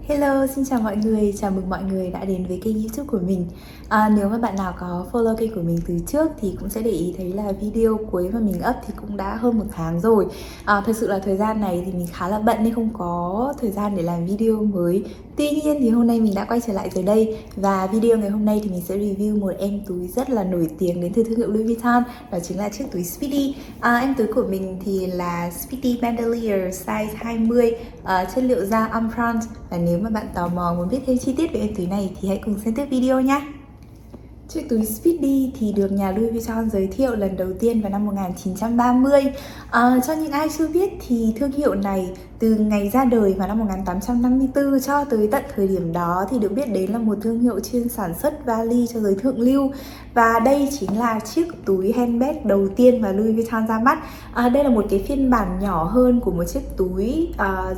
Hello, xin chào mọi người, chào mừng mọi người đã đến với kênh YouTube của mình. Nếu mà bạn nào có follow kênh của mình từ trước thì cũng sẽ để ý thấy là video cuối mà mình up thì cũng đã hơn 1 tháng rồi. Thật sự là thời gian này thì mình khá là bận nên không có thời gian để làm video mới. Tuy nhiên thì hôm nay mình đã quay trở lại rồi đây. Và video ngày hôm nay thì mình sẽ review một em túi rất là nổi tiếng đến từ thương hiệu Louis Vuitton. Đó chính là chiếc túi Speedy. Em túi của mình thì là Speedy Bandolier size 20, chất liệu da Empreinte. Và nếu mà bạn tò mò muốn biết thêm chi tiết về em túi này thì hãy cùng xem tiếp video nhé. Chiếc túi Speedy thì được nhà Louis Vuitton giới thiệu lần đầu tiên vào năm 1930. Cho những ai chưa biết thì thương hiệu này từ ngày ra đời vào năm 1854 cho tới tận thời điểm đó thì được biết đến là một thương hiệu chuyên sản xuất vali cho giới thượng lưu. Và đây chính là chiếc túi handbag đầu tiên mà Louis Vuitton ra mắt. Đây là một cái phiên bản nhỏ hơn của một chiếc túi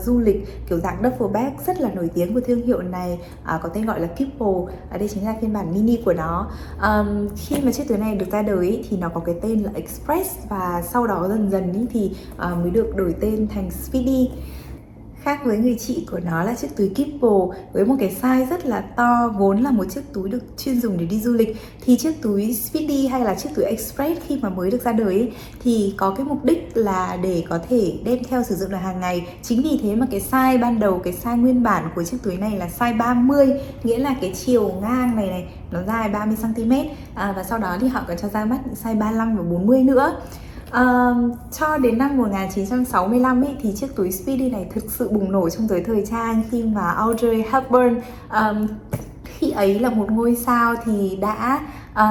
du lịch kiểu dạng duffel bag rất là nổi tiếng của thương hiệu này, có tên gọi là Kippo. Đây chính là phiên bản mini của nó. Khi mà chiếc túi này được ra đời thì nó có cái tên là Express và sau đó dần dần thì mới được đổi tên thành Speedy. Khác với người chị của nó là chiếc túi Kippo với một cái size rất là to, vốn là một chiếc túi được chuyên dùng để đi du lịch, thì chiếc túi Speedy hay là chiếc túi Express khi mà mới được ra đời thì có cái mục đích là để có thể đem theo sử dụng được hàng ngày. Chính vì thế mà cái size ban đầu, cái size nguyên bản của chiếc túi này là size 30, nghĩa là cái chiều ngang này nó dài 30cm, và sau đó thì họ còn cho ra mắt những size 35 và 40 nữa. Cho đến năm 1965 thì chiếc túi Speedy này thực sự bùng nổ trong giới thời trang khi mà Audrey Hepburn khi ấy là một ngôi sao thì đã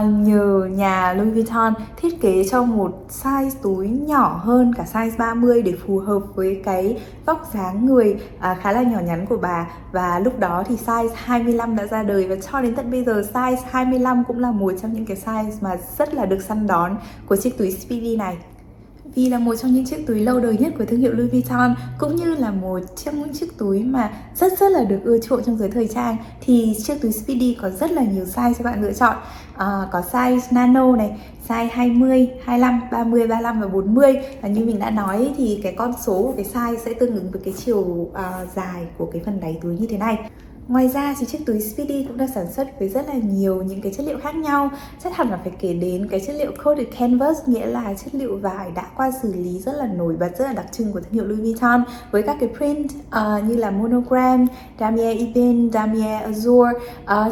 nhờ nhà Louis Vuitton thiết kế cho một size túi nhỏ hơn cả size 30 để phù hợp với cái vóc dáng người khá là nhỏ nhắn của bà. Và lúc đó thì size 25 đã ra đời và cho đến tận bây giờ size 25 cũng là một trong những cái size mà rất là được săn đón của chiếc túi Speedy này. Vì là một trong những chiếc túi lâu đời nhất của thương hiệu Louis Vuitton, cũng như là một trong những chiếc túi mà rất là được ưa chuộng trong giới thời trang, thì chiếc túi Speedy có rất là nhiều size cho bạn lựa chọn. Có size nano này, size 20, 25, 30, 35 và 40. Và như mình đã nói thì cái con số của cái size sẽ tương ứng với cái chiều dài của cái phần đáy túi như thế này. Ngoài ra thì chiếc túi Speedy cũng được sản xuất với rất là nhiều những cái chất liệu khác nhau. Chắc hẳn là phải kể đến cái chất liệu coated canvas, nghĩa là chất liệu vải đã qua xử lý rất là nổi bật, rất là đặc trưng của thương hiệu Louis Vuitton, với các cái print như là monogram, damier ebene, damier azur,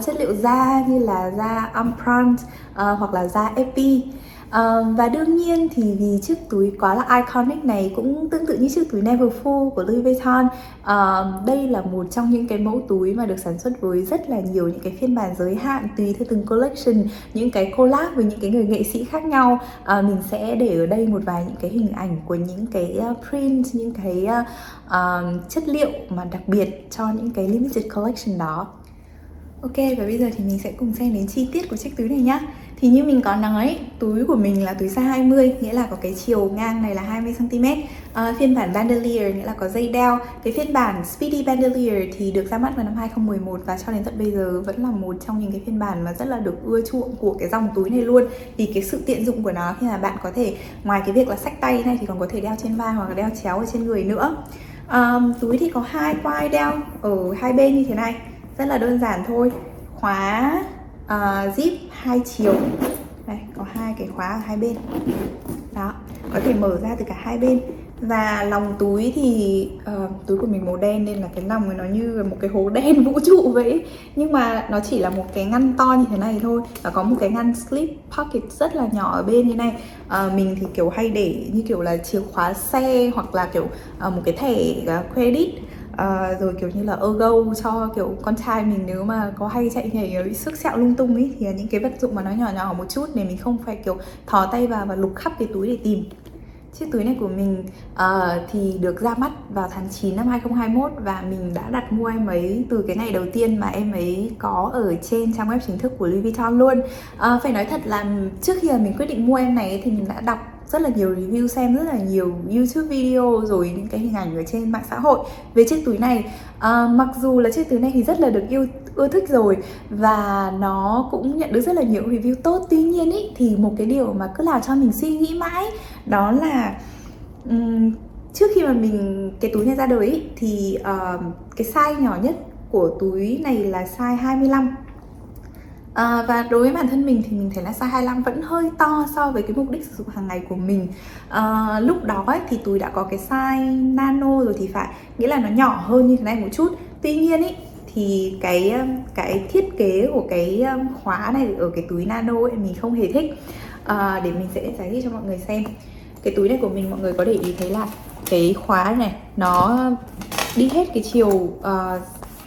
chất liệu da như là da Empreinte hoặc là da epi. Và đương nhiên thì vì chiếc túi quá là iconic này cũng tương tự như chiếc túi Neverfull của Louis Vuitton, đây là một trong những cái mẫu túi mà được sản xuất với rất là nhiều những cái phiên bản giới hạn tùy theo từng collection, những cái collab với những cái người nghệ sĩ khác nhau. Mình sẽ để ở đây một vài những cái hình ảnh của những cái print, những cái chất liệu mà đặc biệt cho những cái limited collection đó. Ok, và bây giờ thì mình sẽ cùng xem đến chi tiết của chiếc túi này nhá. Thì như mình có nói, túi của mình là túi size 20, nghĩa là có cái chiều ngang này là 20cm. Phiên bản Bandolier nghĩa là có dây đeo. Cái phiên bản Speedy Bandolier thì được ra mắt vào năm 2011 và cho đến tận bây giờ vẫn là một trong những cái phiên bản mà rất là được ưa chuộng của cái dòng túi này luôn. Vì cái sự tiện dụng của nó khi là bạn có thể, ngoài cái việc là xách tay này thì còn có thể đeo trên vai hoặc là đeo chéo ở trên người nữa. Túi thì có hai quai đeo ở hai bên như thế này, rất là đơn giản thôi. Khóa zip hai chiều này, có hai cái khóa ở hai bên đó, có thể mở ra từ cả hai bên. Và lòng túi thì túi của mình màu đen nên là cái lòng của nó như là một cái hố đen vũ trụ vậy, nhưng mà nó chỉ là một cái ngăn to như thế này thôi, và có một cái ngăn slip pocket rất là nhỏ ở bên như này. Mình thì kiểu hay để như kiểu là chìa khóa xe hoặc là kiểu một cái thẻ credit, rồi kiểu như là ergo cho kiểu con trai mình nếu mà có hay chạy nhảy bị sức sẹo lung tung thì là những cái vật dụng mà nó nhỏ nhỏ một chút để mình không phải kiểu thò tay vào và lục khắp cái túi để tìm. Chiếc túi này của mình thì được ra mắt vào tháng 9 năm 2021 và mình đã đặt mua em ấy từ cái ngày đầu tiên mà em ấy có ở trên trang web chính thức của Louis Vuitton luôn. Phải nói thật là trước khi mà mình quyết định mua em này thì mình đã đọc rất là nhiều review, xem rất là nhiều YouTube video rồi những cái hình ảnh ở trên mạng xã hội về chiếc túi này. Mặc dù là chiếc túi này thì rất là được ưa thích rồi và nó cũng nhận được rất là nhiều review tốt, tuy nhiên thì một cái điều mà cứ làm cho mình suy nghĩ mãi đó là trước khi mà cái túi này ra đời thì cái size nhỏ nhất của túi này là size 25. Và đối với bản thân mình thì mình thấy là size 25 vẫn hơi to so với cái mục đích sử dụng hàng ngày của mình. Lúc đó ấy, thì túi đã có cái size nano rồi thì phải, nghĩa là nó nhỏ hơn như thế này một chút. Tuy nhiên ấy, thì cái thiết kế của cái khóa này ở cái túi nano ấy mình không hề thích. Để mình sẽ giải thích cho mọi người xem. Cái túi này của mình, mọi người có để ý thấy là cái khóa này nó đi hết cái chiều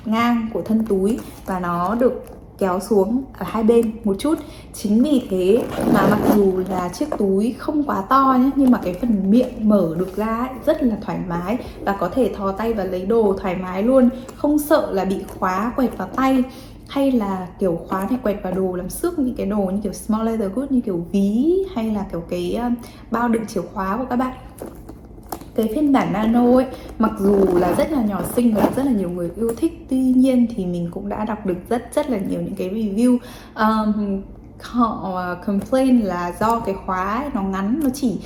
ngang của thân túi và nó được kéo xuống ở hai bên một chút. Chính vì thế mà mặc dù là chiếc túi không quá to nhé, nhưng mà cái phần miệng mở được ra ấy, rất là thoải mái và có thể thò tay và lấy đồ thoải mái luôn, không sợ là bị khóa quẹt vào tay, hay là kiểu khóa này quẹt vào đồ làm xước những cái đồ như kiểu small leather goods, như kiểu ví hay là kiểu cái bao đựng chìa khóa của các bạn. Cái phiên bản nano ấy, mặc dù là rất là nhỏ xinh và rất là nhiều người yêu thích, tuy nhiên thì mình cũng đã đọc được rất là nhiều những cái review họ complain là do cái khóa ấy, nó ngắn, nó chỉ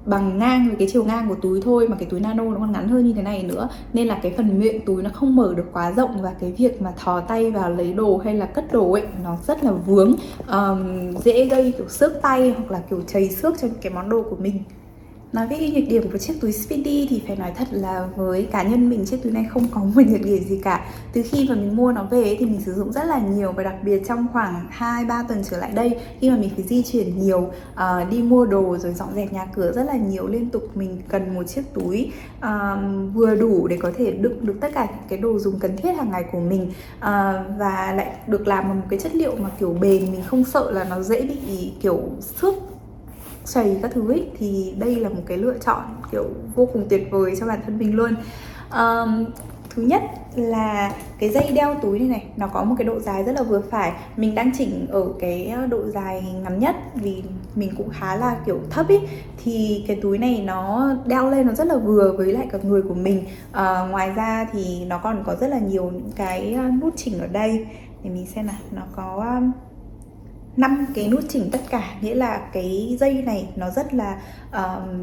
bằng ngang với cái chiều ngang của túi thôi, mà cái túi nano nó còn ngắn hơn như thế này nữa, nên là cái phần miệng túi nó không mở được quá rộng, và cái việc mà thò tay vào lấy đồ hay là cất đồ ấy nó rất là vướng, dễ gây kiểu xước tay hoặc là kiểu chày xước cho những cái món đồ của mình. Nói về nhược điểm của chiếc túi Speedy thì phải nói thật là với cá nhân mình, chiếc túi này không có một nhược điểm gì cả. Từ khi mà mình mua nó về thì mình sử dụng rất là nhiều, và đặc biệt trong khoảng 2-3 tuần trở lại đây, khi mà mình phải di chuyển nhiều, đi mua đồ rồi dọn dẹp nhà cửa rất là nhiều liên tục, mình cần một chiếc túi vừa đủ để có thể đựng được tất cả những cái đồ dùng cần thiết hàng ngày của mình, và lại được làm bằng một cái chất liệu mà kiểu bền, mình không sợ là nó dễ bị kiểu xước chày các thứ ấy, thì đây là một cái lựa chọn kiểu vô cùng tuyệt vời cho bản thân mình luôn. Thứ nhất là cái dây đeo túi này nó có một cái độ dài rất là vừa phải. Mình đang chỉnh ở cái độ dài ngắn nhất vì mình cũng khá là kiểu thấp ý, thì cái túi này nó đeo lên nó rất là vừa với lại cả người của mình. Ngoài ra thì nó còn có rất là nhiều những cái nút chỉnh ở đây, để mình xem nào, nó có 5 cái nút chỉnh tất cả, nghĩa là cái dây này nó rất là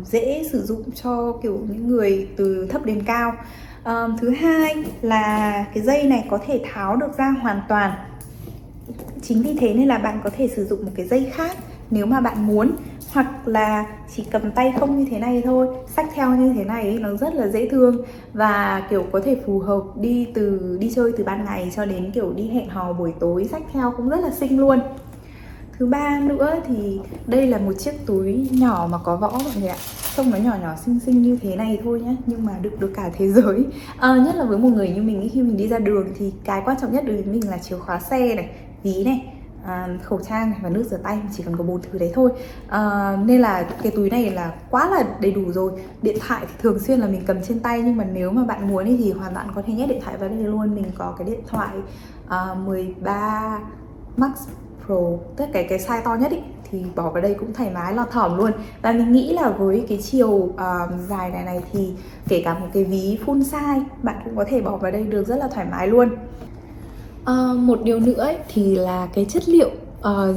dễ sử dụng cho kiểu những người từ thấp đến cao. Thứ hai là cái dây này có thể tháo được ra hoàn toàn. Chính vì thế nên là bạn có thể sử dụng một cái dây khác nếu mà bạn muốn, hoặc là chỉ cầm tay không như thế này thôi, xách theo như thế này ấy, nó rất là dễ thương và kiểu có thể phù hợp đi chơi từ ban ngày cho đến kiểu đi hẹn hò buổi tối, xách theo cũng rất là xinh luôn. Thứ ba nữa thì đây là một chiếc túi nhỏ mà có võ mọi người ạ. Trông nó nhỏ nhỏ xinh xinh như thế này thôi nhá, nhưng mà đựng được cả thế giới. Nhất là với một người như mình, khi mình đi ra đường thì cái quan trọng nhất đối với mình là chìa khóa xe này, ví này, khẩu trang này và nước rửa tay, chỉ cần có 4 thứ đấy thôi. Nên là cái túi này là quá là đầy đủ rồi. Điện thoại thì thường xuyên là mình cầm trên tay, nhưng mà nếu mà bạn muốn thì hoàn toàn có thể nhét điện thoại vào đây luôn. Mình có cái điện thoại 13 Max Pro, tất cả cái size to nhất ý, thì bỏ vào đây cũng thoải mái lọt thỏm luôn. Và mình nghĩ là với cái chiều dài này thì kể cả một cái ví full size bạn cũng có thể bỏ vào đây được rất là thoải mái luôn. Một điều nữa ấy, thì là cái chất liệu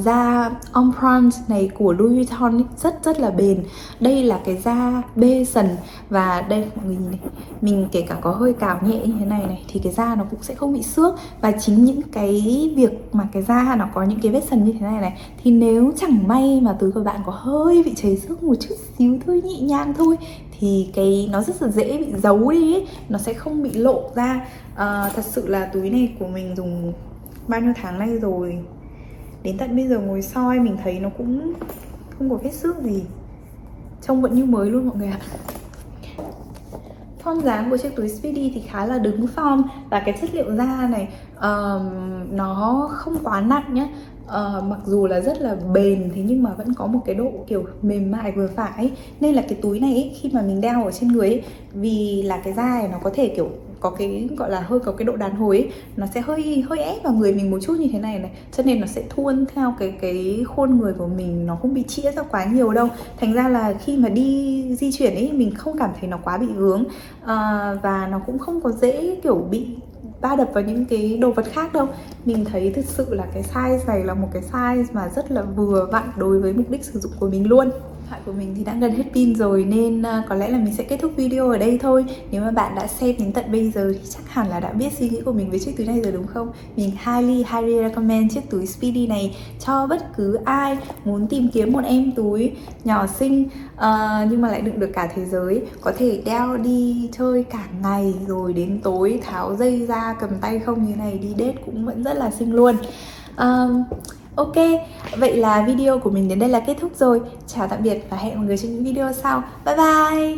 da Empreinte này của Louis Vuitton ấy, rất là bền. Đây là cái da bê sần, và đây mọi người nhìn này, mình kể cả có hơi cào nhẹ như thế này thì cái da nó cũng sẽ không bị xước. Và chính những cái việc mà cái da nó có những cái vết sần như thế này thì nếu chẳng may mà túi của bạn có hơi bị chảy xước một chút xíu thôi, nhẹ nhàng thôi, thì nó rất là dễ bị giấu đi ấy, nó sẽ không bị lộ ra. Thật sự là túi này của mình dùng bao nhiêu tháng nay rồi, đến tận bây giờ ngồi soi mình thấy nó cũng không có vết xước gì, trông vẫn như mới luôn mọi người ạ. Form dáng của chiếc túi Speedy thì khá là đứng form, và cái chất liệu da này nó không quá nặng nhé. Mặc dù là rất là bền, thế nhưng mà vẫn có một cái độ kiểu mềm mại vừa phải ấy. Nên là cái túi này ấy, khi mà mình đeo ở trên người ấy, vì là cái da này nó có thể kiểu có cái gọi là hơi có cái độ đàn hồi ấy, nó sẽ hơi ép vào người mình một chút như thế này, cho nên nó sẽ thuôn theo cái khuôn người của mình, nó không bị chĩa ra quá nhiều đâu. Thành ra là khi mà đi di chuyển ấy, mình không cảm thấy nó quá bị vướng, và nó cũng không có dễ kiểu bị va đập vào những cái đồ vật khác đâu. Mình thấy thực sự là cái size này là một cái size mà rất là vừa vặn đối với mục đích sử dụng của mình luôn. thoại của mình thì đã gần hết pin rồi nên có lẽ là mình sẽ kết thúc video ở đây thôi. Nếu mà bạn đã xem đến tận bây giờ thì chắc hẳn là đã biết suy nghĩ của mình với chiếc túi này rồi đúng không? Mình highly recommend chiếc túi Speedy này cho bất cứ ai muốn tìm kiếm một em túi nhỏ xinh nhưng mà lại đựng được cả thế giới, có thể đeo đi chơi cả ngày rồi đến tối tháo dây ra cầm tay không như này đi date cũng vẫn rất là xinh luôn. Ok, vậy là video của mình đến đây là kết thúc rồi. Chào tạm biệt và hẹn mọi người trong những video sau. Bye bye!